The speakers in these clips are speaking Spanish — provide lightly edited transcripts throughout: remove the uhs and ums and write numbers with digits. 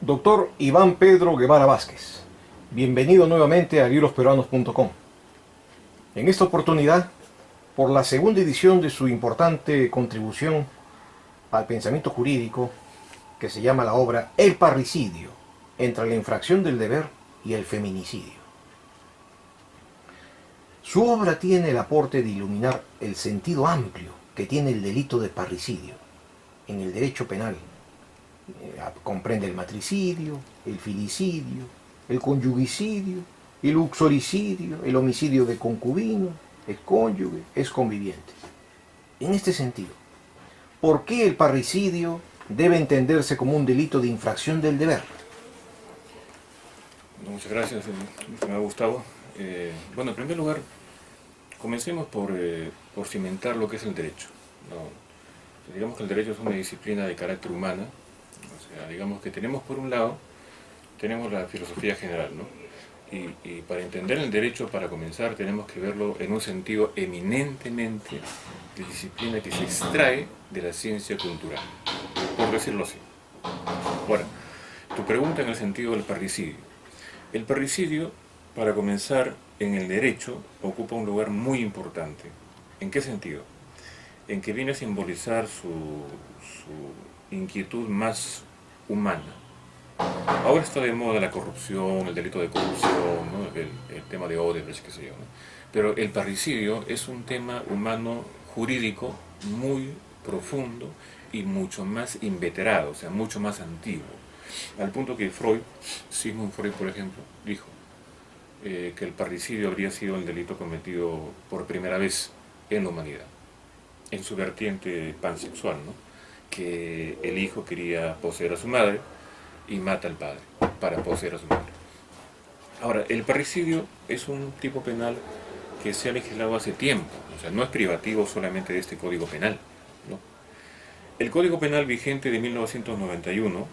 Doctor Iván Pedro Guevara Vázquez, bienvenido nuevamente a librosperuanos.com. En esta oportunidad, por la segunda edición de su importante contribución al pensamiento jurídico, que se llama la obra El parricidio, entre la infracción del deber y el feminicidio. Su obra tiene el aporte de iluminar el sentido amplio que tiene el delito de parricidio en el derecho penal. Comprende el matricidio, el filicidio, el conyugicidio, el uxoricidio, el homicidio de concubino, excónyuge, exconviviente. En este sentido, ¿por qué el parricidio debe entenderse como un delito de infracción del deber? Muchas gracias, estimado Gustavo. Bueno, en primer lugar, comencemos por cimentar lo que es el derecho, ¿no? Digamos que el derecho es una disciplina de carácter humana. O sea, digamos que tenemos por un lado, tenemos la filosofía general, ¿no? Y para entender el derecho, para comenzar, tenemos que verlo en un sentido eminentemente de disciplina que se extrae de la ciencia cultural, por decirlo así. Bueno, tu pregunta en el sentido del parricidio. El parricidio, para comenzar, en el derecho, ocupa un lugar muy importante. ¿En qué sentido? En que viene a simbolizar su inquietud más humana. Ahora está de moda la corrupción, el delito de corrupción, ¿no? el tema de Odebrecht, qué sé yo, ¿no? Pero el parricidio es un tema humano jurídico muy profundo y mucho más inveterado, o sea, mucho más antiguo. Al punto que Sigmund Freud, por ejemplo, dijo que el parricidio habría sido el delito cometido por primera vez en la humanidad, en su vertiente pansexual, ¿no? Que el hijo quería poseer a su madre y mata al padre para poseer a su madre. Ahora, el parricidio es un tipo penal que se ha legislado hace tiempo, o sea, no es privativo solamente de este Código Penal, ¿no? El Código Penal vigente de 1991,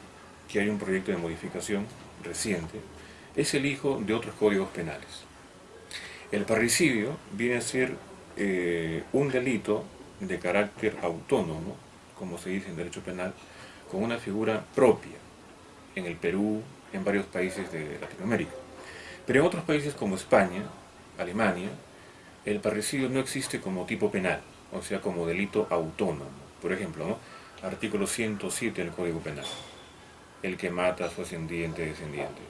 que hay un proyecto de modificación reciente, es el hijo de otros códigos penales. El parricidio viene a ser un delito de carácter autónomo, como se dice en derecho penal, con una figura propia en el Perú, en varios países de Latinoamérica. Pero en otros países como España, Alemania, el parricidio no existe como tipo penal, o sea, como delito autónomo. Por ejemplo, ¿no? Artículo 107 del Código Penal, el que mata a su ascendiente, descendiente,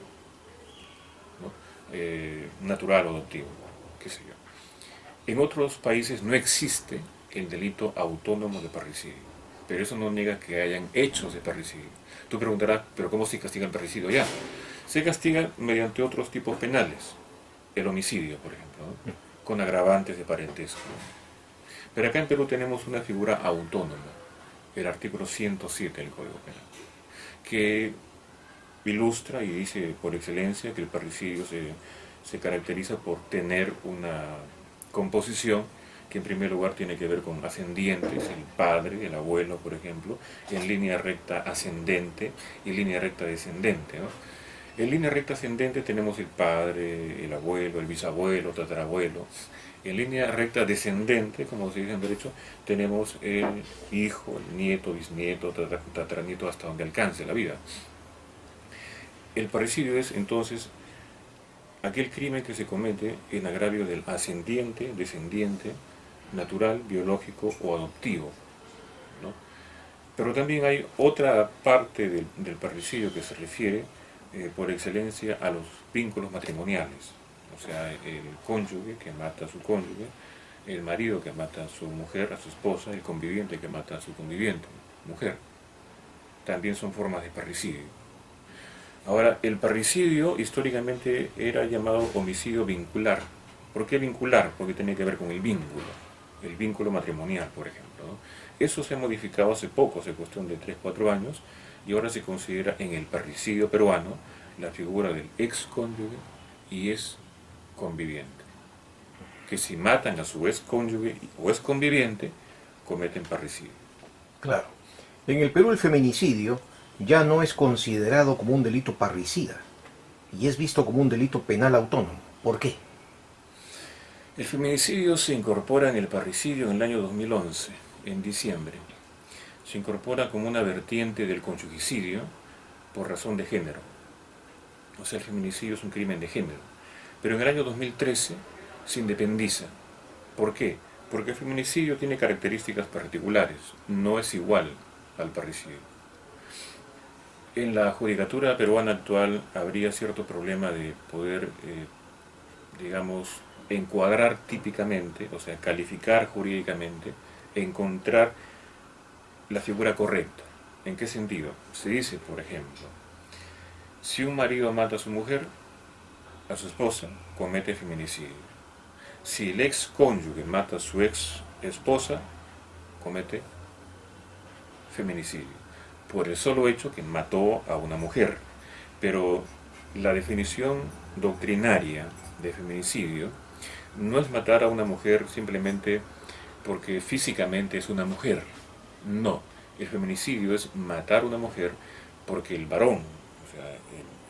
¿no? Natural o adoptivo, qué sé yo. En otros países no existe el delito autónomo de parricidio, pero eso no niega que hayan hechos de parricidio. Tú preguntarás, ¿pero cómo se castiga el parricidio ya? Se castiga mediante otros tipos penales, el homicidio, por ejemplo, ¿no? Con agravantes de parentesco. Pero acá en Perú tenemos una figura autónoma, el artículo 107 del Código Penal, que ilustra y dice por excelencia que el parricidio se caracteriza por tener una composición que en primer lugar tiene que ver con ascendientes, el padre, el abuelo, por ejemplo, en línea recta ascendente y línea recta descendente, ¿no? En línea recta ascendente tenemos el padre, el abuelo, el bisabuelo, tatarabuelo. En línea recta descendente, como se dice en derecho, tenemos el hijo, el nieto, bisnieto, tataranieto, hasta donde alcance la vida. El parricidio es entonces aquel crimen que se comete en agravio del ascendiente, descendiente, natural, biológico o adoptivo, ¿no? Pero también hay otra parte del parricidio que se refiere por excelencia a los vínculos matrimoniales, o sea, el cónyuge que mata a su cónyuge, el marido que mata a su mujer, a su esposa, el conviviente que mata a su conviviente, mujer. También son formas de parricidio. Ahora, el parricidio históricamente era llamado homicidio vincular. ¿Por qué vincular? Porque tenía que ver con el vínculo matrimonial, por ejemplo, ¿no? Eso se ha modificado hace poco, hace cuestión de 3-4 años, y ahora se considera en el parricidio peruano la figura del ex cónyuge y ex conviviente, que si matan a su ex cónyuge o ex conviviente, cometen parricidio. Claro. En el Perú el feminicidio ya no es considerado como un delito parricida y es visto como un delito penal autónomo. ¿Por qué? El feminicidio se incorpora en el parricidio en el año 2011, en diciembre. Se incorpora como una vertiente del conyugicidio por razón de género. O sea, el feminicidio es un crimen de género. Pero en el año 2013 se independiza. ¿Por qué? Porque el feminicidio tiene características particulares, no es igual al parricidio. En la judicatura peruana actual habría cierto problema de poder, digamos, encuadrar típicamente, o sea, calificar jurídicamente, encontrar la figura correcta. ¿En qué sentido? Se dice, por ejemplo, si un marido mata a su mujer, a su esposa, comete feminicidio. Si el ex cónyuge mata a su ex esposa, comete feminicidio, por el solo hecho que mató a una mujer. Pero la definición doctrinaria de feminicidio no es matar a una mujer simplemente porque físicamente es una mujer. No, el feminicidio es matar a una mujer porque el varón, o sea,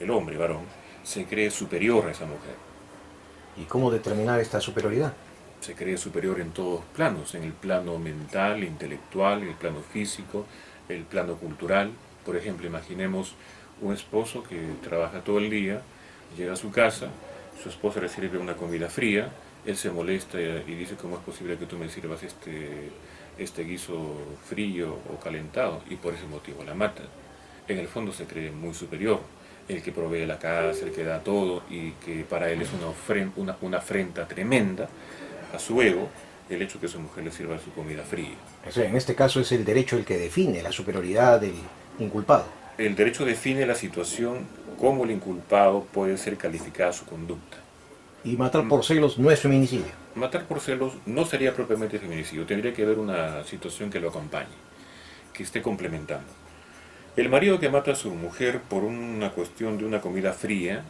el hombre varón, se cree superior a esa mujer. ¿Y cómo determinar esta superioridad? Se cree superior en todos planos, en el plano mental, intelectual, el plano físico, el plano cultural. Por ejemplo, imaginemos un esposo que trabaja todo el día, llega a su casa, su esposa le sirve una comida fría, él se molesta y dice: ¿cómo es posible que tú me sirvas este guiso frío o calentado? Y por ese motivo la mata. En el fondo se cree muy superior, el que provee la casa, el que da todo, y que para él es una afrenta tremenda a su ego el hecho que su mujer le sirva su comida fría. O sea, en este caso es el derecho el que define la superioridad del inculpado. El derecho define la situación, cómo el inculpado puede ser calificada su conducta. Y matar por celos no es feminicidio. Matar por celos no sería propiamente feminicidio, tendría que haber una situación que lo acompañe, que esté complementando. El marido que mata a su mujer por una cuestión de una comida fría,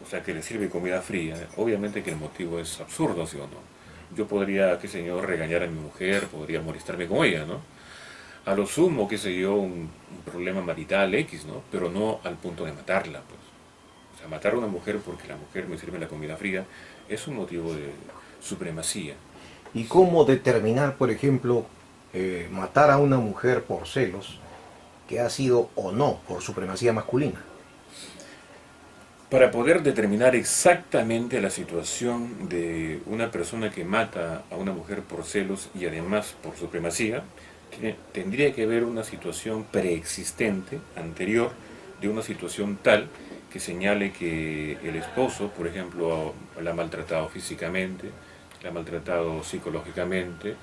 o sea, que le sirve comida fría, obviamente que el motivo es absurdo, ¿sí o no? Yo podría, qué sé yo, regañar a mi mujer, podría molestarme con ella, ¿no? A lo sumo, qué sé yo, un problema marital X, ¿no? Pero no al punto de matarla, pues. O sea, matar a una mujer porque la mujer me sirve la comida fría es un motivo de supremacía. ¿Y cómo determinar, por ejemplo, matar a una mujer por celos que ha sido o no por supremacía masculina? Para poder determinar exactamente la situación de una persona que mata a una mujer por celos y además por supremacía, tendría que haber una situación preexistente, anterior, de una situación tal que señale que el esposo, por ejemplo, la ha maltratado físicamente, la ha maltratado psicológicamente,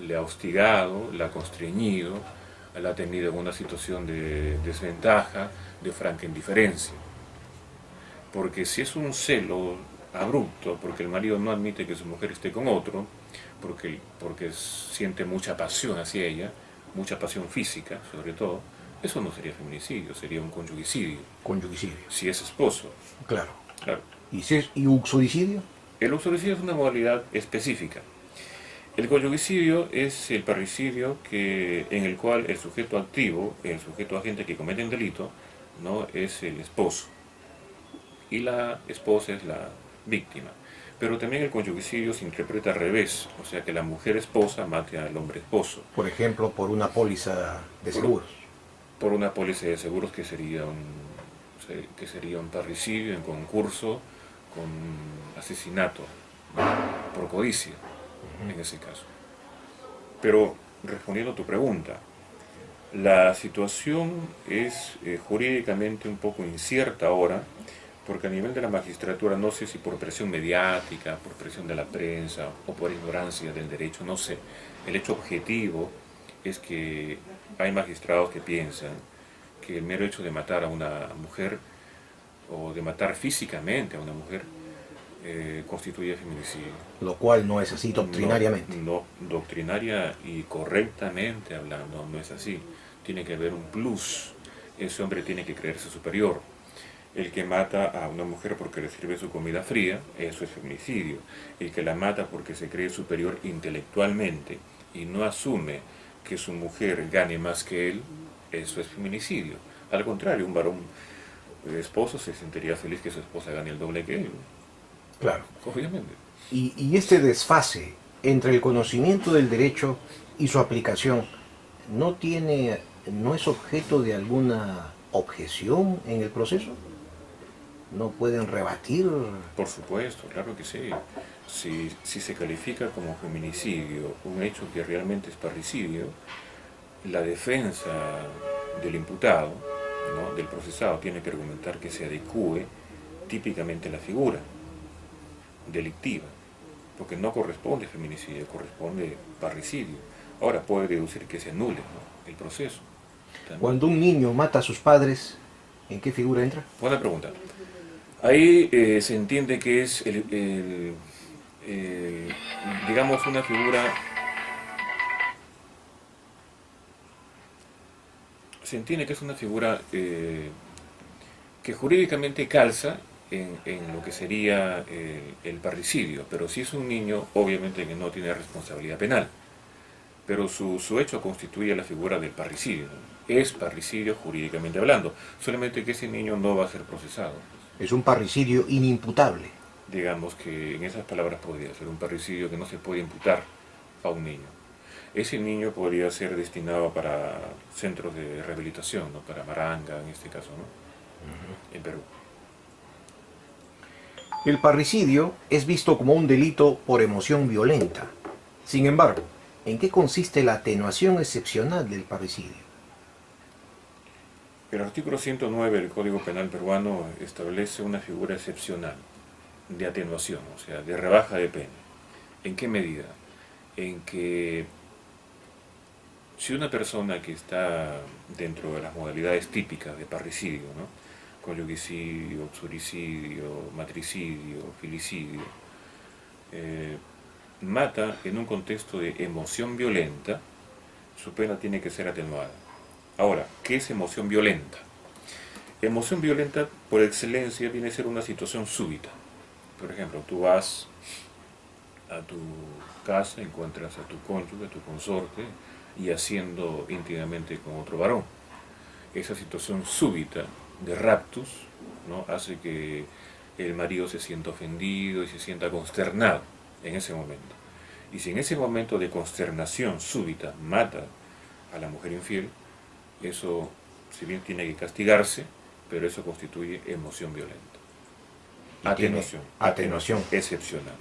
le ha hostigado, la ha constreñido, la ha tenido en una situación de desventaja, de franca indiferencia. Porque si es un celo abrupto, porque el marido no admite que su mujer esté con otro, porque siente mucha pasión hacia ella, mucha pasión física sobre todo, eso no sería feminicidio, sería un conyugicidio. Conyugicidio. Si es esposo. Claro. Claro. ¿Y si es uxoricidio? El uxoricidio es una modalidad específica. El conyugicidio es el parricidio en el cual el sujeto activo, el sujeto agente que comete el delito, no es el esposo. Y la esposa es la víctima. Pero también el conyugicidio se interpreta al revés, o sea que la mujer esposa mate al hombre esposo. Por ejemplo, por una póliza de seguros. Por una póliza de seguros que sería un parricidio en concurso con asesinato, ¿no? Por codicia, en ese caso. Pero respondiendo a tu pregunta, la situación es jurídicamente un poco incierta ahora, porque a nivel de la magistratura, no sé si por presión mediática, por presión de la prensa o por ignorancia del derecho, no sé, el hecho objetivo es que hay magistrados que piensan que el mero hecho de matar a una mujer o de matar físicamente a una mujer constituye feminicidio. Lo cual no es así doctrinariamente. No, doctrinaria y correctamente hablando, no es así. Tiene que haber un plus. Ese hombre tiene que creerse superior. El que mata a una mujer porque le sirve su comida fría, eso es feminicidio. El que la mata porque se cree superior intelectualmente y no asume que su mujer gane más que él, eso es feminicidio. Al contrario, un varón esposo se sentiría feliz que su esposa gane el doble que él. Claro. Obviamente. Y este desfase entre el conocimiento del derecho y su aplicación no es objeto de alguna objeción en el proceso? ¿No pueden rebatir? Por supuesto, claro que sí. Si se califica como feminicidio un hecho que realmente es parricidio, la defensa del imputado, ¿no?, del procesado, tiene que argumentar que se adecúe típicamente a la figura delictiva, porque no corresponde feminicidio, corresponde parricidio. Ahora puede deducir que se anule, ¿no?, el proceso. También. Cuando un niño mata a sus padres, ¿en qué figura entra? Buena pregunta. Ahí se entiende que es, digamos, una figura... Se entiende que es una figura que jurídicamente calza en lo que sería el parricidio, pero si es un niño, obviamente que no tiene responsabilidad penal, pero su hecho constituye la figura del parricidio, ¿no? Es parricidio jurídicamente hablando, solamente que ese niño no va a ser procesado. Es un parricidio inimputable. Digamos que en esas palabras podría ser un parricidio que no se puede imputar a un niño. Ese niño podría ser destinado para centros de rehabilitación, ¿no?, para Maranga en este caso, ¿no?, en Perú. El parricidio es visto como un delito por emoción violenta. Sin embargo, ¿en qué consiste la atenuación excepcional del parricidio? El artículo 109 del Código Penal peruano establece una figura excepcional de atenuación, o sea, de rebaja de pena. ¿En qué medida? En que si una persona que está dentro de las modalidades típicas de parricidio, ¿no?, conyuguicidio, uxoricidio, matricidio, filicidio, mata en un contexto de emoción violenta, su pena tiene que ser atenuada. Ahora, ¿qué es emoción violenta? Emoción violenta, por excelencia, viene a ser una situación súbita. Por ejemplo, tú vas a tu casa, encuentras a tu cónyuge, a tu consorte, y haciendo íntimamente con otro varón. Esa situación súbita de raptus, ¿no?, hace que el marido se sienta ofendido y se sienta consternado en ese momento. Y si en ese momento de consternación súbita mata a la mujer infiel, eso, si bien tiene que castigarse, pero eso constituye emoción violenta. Atenuación. Atenuación. Excepcional.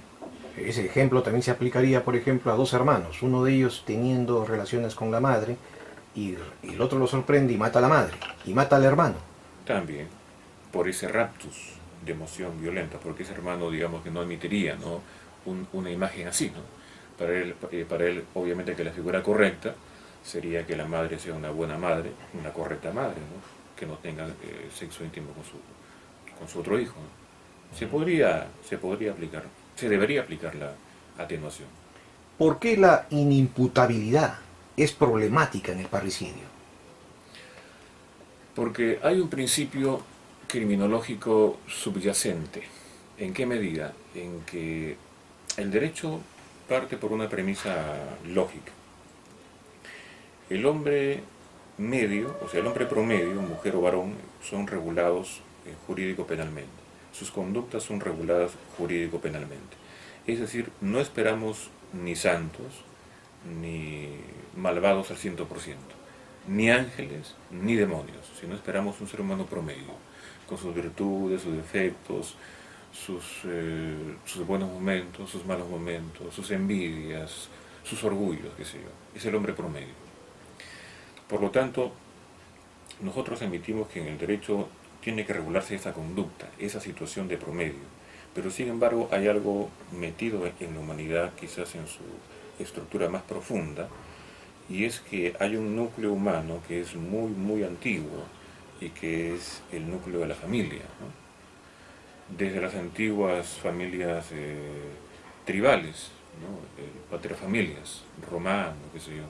Ese ejemplo también se aplicaría, por ejemplo, a dos hermanos, uno de ellos teniendo relaciones con la madre y el otro lo sorprende y mata a la madre y mata al hermano. También por ese raptus de emoción violenta, porque ese hermano, digamos, que no admitiría, ¿no?, una imagen así, ¿no? Para él, obviamente, que la figura correcta sería que la madre sea una buena madre, una correcta madre, ¿no?, que no tenga sexo íntimo con su otro hijo, ¿no? Se podría aplicar, se debería aplicar la atenuación. ¿Por qué la inimputabilidad es problemática en el parricidio? Porque hay un principio criminológico subyacente. ¿En qué medida? En que el derecho parte por una premisa lógica. El hombre medio, o sea, el hombre promedio, mujer o varón, son regulados jurídico-penalmente. Sus conductas son reguladas jurídico-penalmente. Es decir, no esperamos ni santos, ni malvados al 100%, ni ángeles, ni demonios, sino esperamos un ser humano promedio, con sus virtudes, sus defectos, sus buenos momentos, sus malos momentos, sus envidias, sus orgullos, qué sé yo. Es el hombre promedio. Por lo tanto, nosotros admitimos que en el derecho tiene que regularse esa conducta, esa situación de promedio, pero sin embargo hay algo metido en la humanidad, quizás en su estructura más profunda, y es que hay un núcleo humano que es muy, muy antiguo y que es el núcleo de la familia, ¿no? Desde las antiguas familias tribales, ¿no?, paterfamilias, romano, qué sé yo.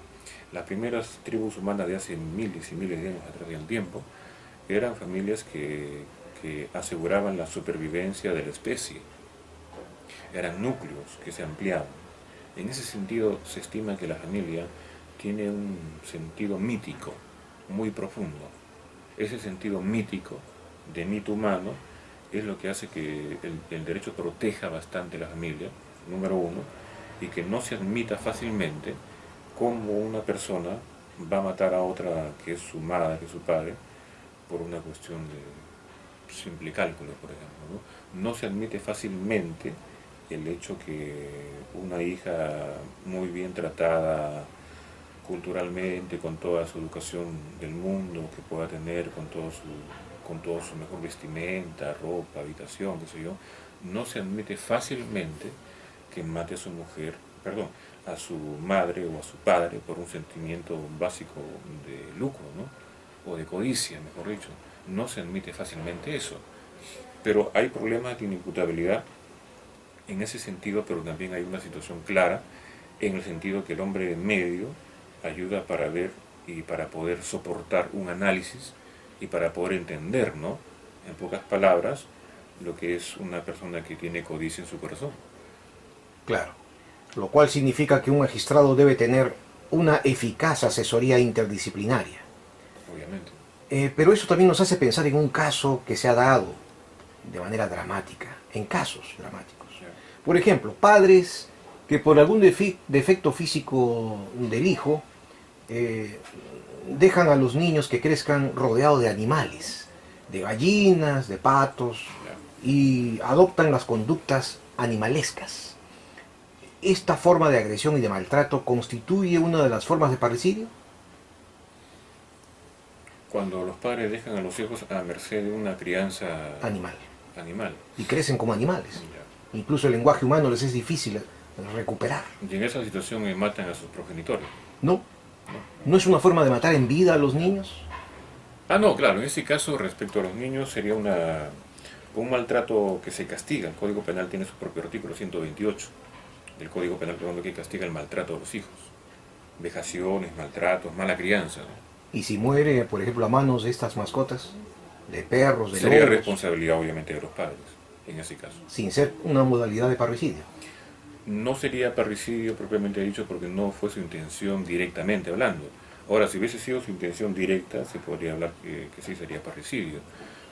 Las primeras tribus humanas de hace miles y miles de años atrás del tiempo eran familias que aseguraban la supervivencia de la especie. Eran núcleos que se ampliaban. En ese sentido se estima que la familia tiene un sentido mítico muy profundo. Ese sentido mítico de mito humano es lo que hace que el derecho proteja bastante a la familia, número uno, y que no se admita fácilmente cómo una persona va a matar a otra que es su madre, que es su padre, por una cuestión de simple cálculo, por ejemplo, ¿no? No se admite fácilmente el hecho que una hija muy bien tratada culturalmente, con toda su educación del mundo que pueda tener, con todo su mejor vestimenta, ropa, habitación, qué sé yo, no se admite fácilmente que mate a su mujer, perdón, a su madre o a su padre por un sentimiento básico de lucro, ¿no? O de codicia, mejor dicho. No se admite fácilmente eso. Pero hay problemas de inimputabilidad en ese sentido, pero también hay una situación clara en el sentido que el hombre de medio ayuda para ver y para poder soportar un análisis y para poder entender, ¿no? En pocas palabras, lo que es una persona que tiene codicia en su corazón. Claro. Lo cual significa que un magistrado debe tener una eficaz asesoría interdisciplinaria. Obviamente. Pero eso también nos hace pensar en un caso que se ha dado de manera dramática, en casos dramáticos. Por ejemplo, padres que por algún defecto físico del hijo dejan a los niños que crezcan rodeados de animales, de gallinas, de patos, y adoptan las conductas animalescas. ¿Esta forma de agresión y de maltrato constituye una de las formas de parricidio? Cuando los padres dejan a los hijos a merced de una crianza Animal. animal. Y crecen como animales. Ya. Incluso el lenguaje humano les es difícil recuperar. Y en esa situación matan a sus progenitores. ¿No? ¿No es una forma de matar en vida a los niños? Ah, no, claro, en ese caso respecto a los niños sería un maltrato que se castiga. El Código Penal tiene su propio artículo 128 del Código Penal que castiga el maltrato a los hijos. Vejaciones, maltratos, mala crianza, ¿no? Y si muere, por ejemplo, a manos de estas mascotas, de perros, de Sería lobos, responsabilidad obviamente de los padres, en ese caso. sin ser una modalidad de parricidio. No sería parricidio propiamente dicho porque no fue su intención directamente hablando. Ahora, si hubiese sido su intención directa, se podría hablar que sí sería parricidio.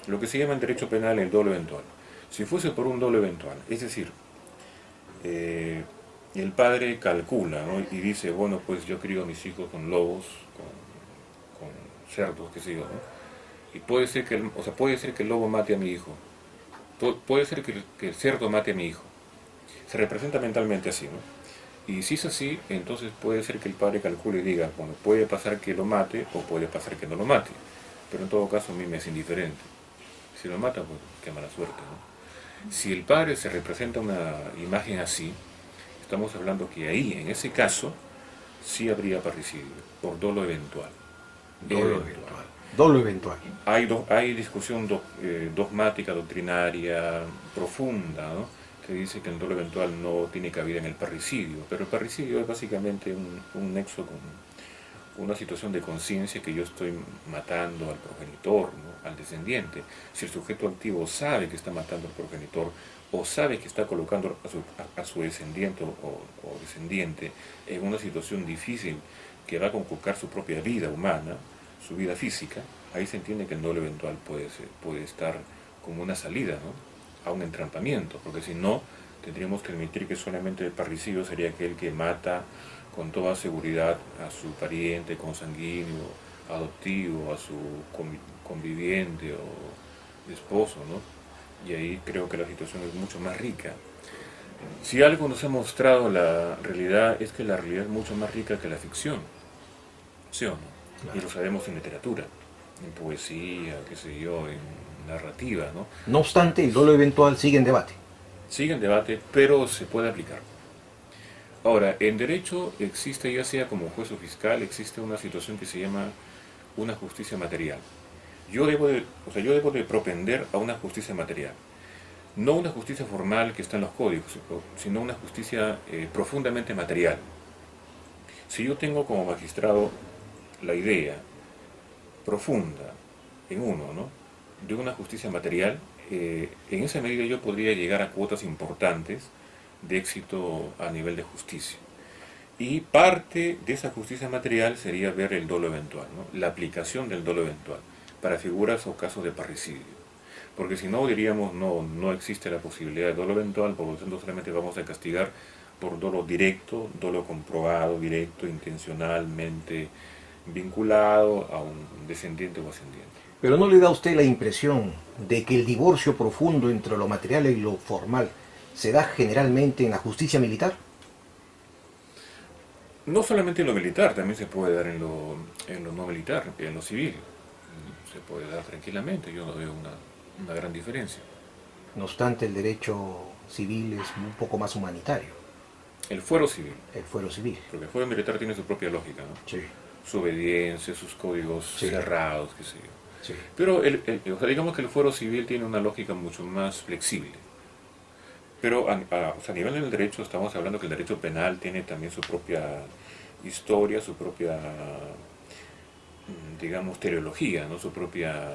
Lo que se llama en derecho penal el dolo eventual. Si fuese por un dolo eventual, es decir, el padre calcula, ¿no? Y dice, bueno, pues yo crío a mis hijos con lobos, con cerdos, qué sé yo, ¿no? Y puede ser que puede ser que el lobo mate a mi hijo, puede ser que el cerdo mate a mi hijo. Se representa mentalmente así, ¿no? Y si es así, entonces puede ser que el padre calcule y diga, bueno, puede pasar que lo mate o puede pasar que no lo mate. Pero en todo caso a mí me es indiferente. Si lo mata, pues qué mala suerte, ¿no? Si el padre se representa una imagen así, estamos hablando que ahí, en ese caso, sí habría parricidio, por dolo eventual. Dolo eventual. Dolo eventual. Hay discusión dogmática, doctrinaria, profunda, ¿no? Que dice que el dolo eventual no tiene cabida en el parricidio, pero el parricidio es básicamente un nexo con una situación de conciencia que yo estoy matando al progenitor, ¿no? Al descendiente. Si el sujeto activo sabe que está matando al progenitor o sabe que está colocando a su descendiente o descendiente en una situación difícil que va a conculcar su propia vida humana, su vida física, ahí se entiende que el dolo eventual puede estar como una salida, ¿no? A un entrampamiento, porque si no, tendríamos que admitir que solamente el parricidio sería aquel que mata con toda seguridad a su pariente consanguíneo, adoptivo, a su conviviente o esposo, ¿no? Y ahí creo que la situación es mucho más rica. Si algo nos ha mostrado la realidad es que la realidad es mucho más rica que la ficción, ¿sí o no? Claro. Y lo sabemos en literatura, en poesía, qué sé yo, en narrativa, ¿no? No obstante, el dolo eventual sigue en debate. Sigue en debate, pero se puede aplicar. Ahora, en derecho existe, ya sea como juez o fiscal, existe una situación que se llama una justicia material. Yo debo de propender a una justicia material. No una justicia formal que está en los códigos, sino una justicia profundamente material. Si yo tengo como magistrado la idea profunda en uno, ¿no? De una justicia material, en esa medida yo podría llegar a cuotas importantes de éxito a nivel de justicia. Y parte de esa justicia material sería ver el dolo eventual, ¿no? La aplicación del dolo eventual para figuras o casos de parricidio. Porque si no, diríamos, no existe la posibilidad de dolo eventual, por lo tanto solamente vamos a castigar por dolo directo, dolo comprobado, directo, intencionalmente vinculado a un descendiente o ascendiente. Pero ¿no le da a usted la impresión de que el divorcio profundo entre lo material y lo formal se da generalmente en la justicia militar? No solamente en lo militar, también se puede dar en lo no militar, en lo civil. Se puede dar tranquilamente, yo no veo una gran diferencia. No obstante, el derecho civil es un poco más humanitario, El fuero civil, el fuero civil. porque el fuero militar tiene su propia lógica, ¿no? Sí, Su obediencia, sus códigos sí, cerrados, qué sé yo. sí. Pero o sea, digamos que el fuero civil tiene una lógica mucho más flexible. Pero o sea, a nivel del derecho estamos hablando que el derecho penal tiene también su propia historia, su propia, digamos, teleología, ¿no? Su propia,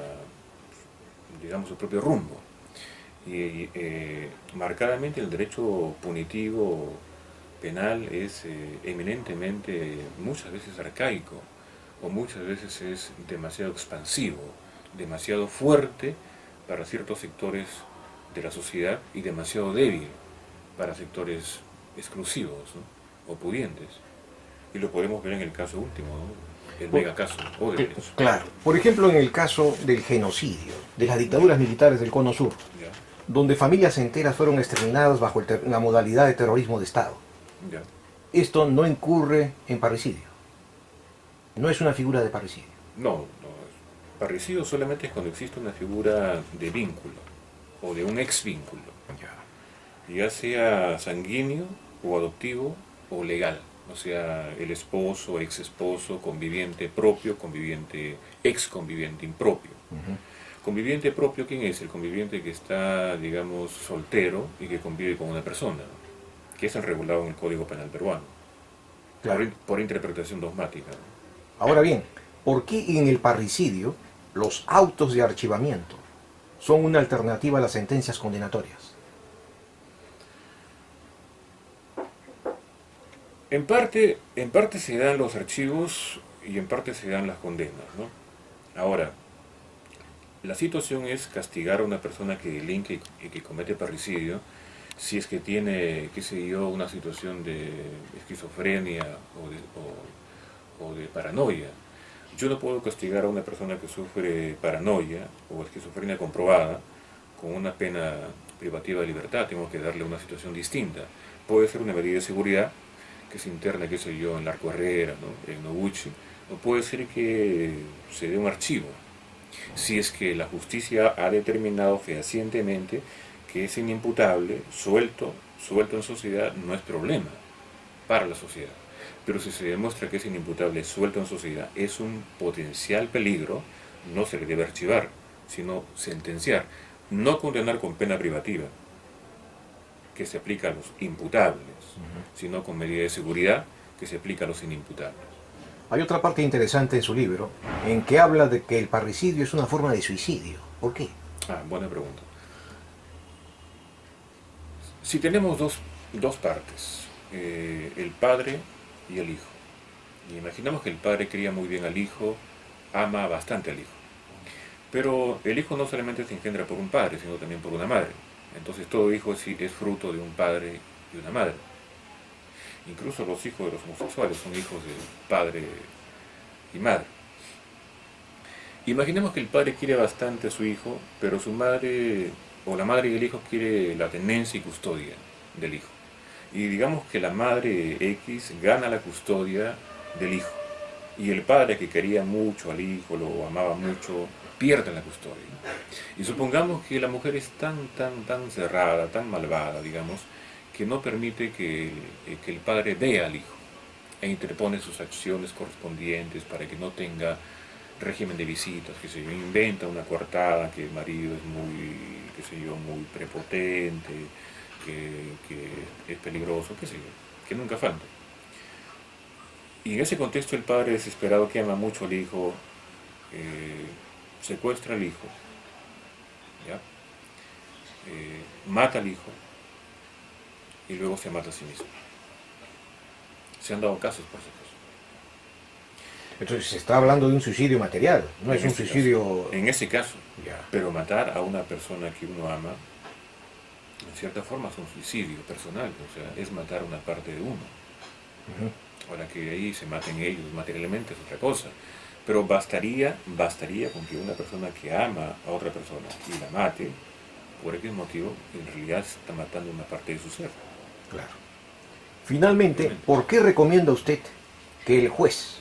digamos, su propio rumbo. Y marcadamente el derecho punitivo penal es eminentemente, muchas veces arcaico, o muchas veces es demasiado expansivo, demasiado fuerte para ciertos sectores de la sociedad y demasiado débil para sectores exclusivos, ¿no? O pudientes. Y lo podemos ver en el caso último, ¿no? El mega caso, Odebrecht. Claro. Por ejemplo, en el caso del genocidio, de las dictaduras militares del Cono Sur, ¿Ya? donde familias enteras fueron exterminadas bajo la modalidad de terrorismo de Estado. ¿Ya? Esto no incurre en parricidio. No es una figura de parricidio. No, no. Parricidio solamente es cuando existe una figura de vínculo o de un ex vínculo, ya sea sanguíneo o adoptivo o legal, o sea, el esposo, ex esposo, conviviente propio, conviviente, ex conviviente impropio. Conviviente propio, ¿quién es? El conviviente que está, digamos, soltero y que convive con una persona, ¿no? Que es el regulado en el Código Penal peruano, Claro. por interpretación dogmática, ¿no? Ahora bien, ¿por qué en el parricidio los autos de archivamiento son una alternativa a las sentencias condenatorias? En parte se dan los archivos y en parte se dan las condenas, ¿no? Ahora, la situación es castigar a una persona que delinque y que comete parricidio si es que tiene, qué sé yo, una situación de esquizofrenia o de paranoia. Yo no puedo castigar a una persona que sufre paranoia o esquizofrenia comprobada con una pena privativa de libertad, tengo que darle una situación distinta. Puede ser una medida de seguridad que se interna, qué sé yo, en la Arco Herrera, ¿no? En Noguchi, o puede ser que se dé un archivo, si es que la justicia ha determinado fehacientemente que es inimputable, suelto en sociedad, no es problema para la sociedad. Pero si se demuestra que es inimputable, suelto en sociedad, es un potencial peligro, no se le debe archivar, sino sentenciar, no condenar con pena privativa, que se aplica a los imputables, sino con medida de seguridad que se aplica a los inimputables. Hay otra parte interesante en su libro en que habla de que el parricidio es una forma de suicidio. ¿Por qué? Ah, buena pregunta. Si tenemos dos partes, el padre y el hijo, y imaginamos que el padre cría muy bien al hijo, ama bastante al hijo, pero el hijo no solamente se engendra por un padre, sino también por una madre. Entonces todo hijo es fruto de un padre y una madre. Incluso los hijos de los homosexuales son hijos de padre y madre. Imaginemos que el padre quiere bastante a su hijo, pero su madre o la madre y el hijo quiere la tenencia y custodia del hijo. Y digamos que la madre X gana la custodia del hijo. Y el padre que quería mucho al hijo, lo amaba mucho, pierde la custodia. Y supongamos que la mujer es tan cerrada, tan malvada, digamos, que no permite que el padre vea al hijo e interpone sus acciones correspondientes para que no tenga régimen de visitas, que se yo, inventa una coartada, que el marido es muy, qué sé yo, muy prepotente, que es peligroso, qué sé yo, que nunca falta. Y en ese contexto el padre desesperado que ama mucho al hijo, secuestra al hijo, ¿ya? Mata al hijo y luego se mata a sí mismo. Se han dado casos, por supuesto. Entonces se está hablando de un suicidio material, no es un suicidio... En ese caso, Ya. pero matar a una persona que uno ama, en cierta forma es un suicidio personal, o sea, es matar una parte de uno. Ahora que ahí se maten ellos materialmente es otra cosa, Pero bastaría con que una persona que ama a otra persona y la mate, por X motivo, en realidad está matando una parte de su ser. Claro. Finalmente, ¿por qué recomienda usted que el juez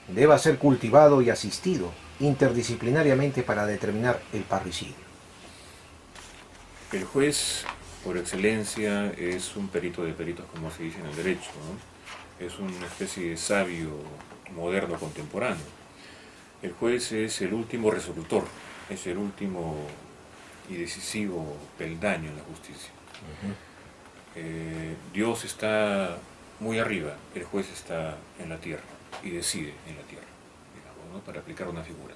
deba ser cultivado y asistido interdisciplinariamente para determinar el parricidio? El juez, por excelencia, es un perito de peritos, como se dice en el derecho, ¿no? Es una especie de sabio moderno contemporáneo. El juez es el último resolutor, es el último y decisivo peldaño en la justicia. Dios está muy arriba, el juez está en la tierra y decide en la tierra, digamos, ¿no? Para aplicar una figura.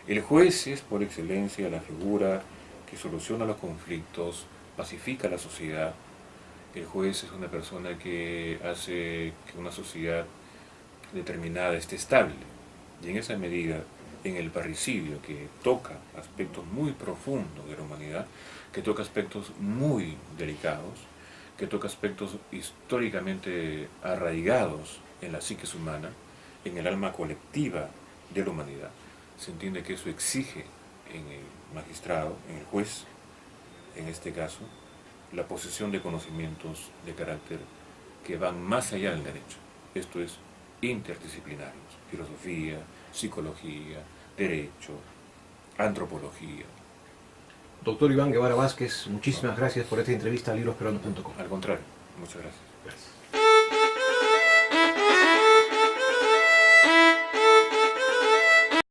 El juez es por excelencia la figura que soluciona los conflictos, pacifica la sociedad. El juez es una persona que hace que una sociedad determinada esté estable. Y en esa medida, en el parricidio, que toca aspectos muy profundos de la humanidad, que toca aspectos muy delicados, que toca aspectos históricamente arraigados en la psiquis humana, en el alma colectiva de la humanidad, se entiende que eso exige en el magistrado, en el juez, en este caso, la posesión de conocimientos de carácter que van más allá del derecho. Esto es interdisciplinarios, filosofía, psicología, derecho, antropología. Doctor Iván Guevara Vázquez, muchísimas gracias por esta entrevista a librosperuanos.com. Al contrario, muchas gracias. Gracias.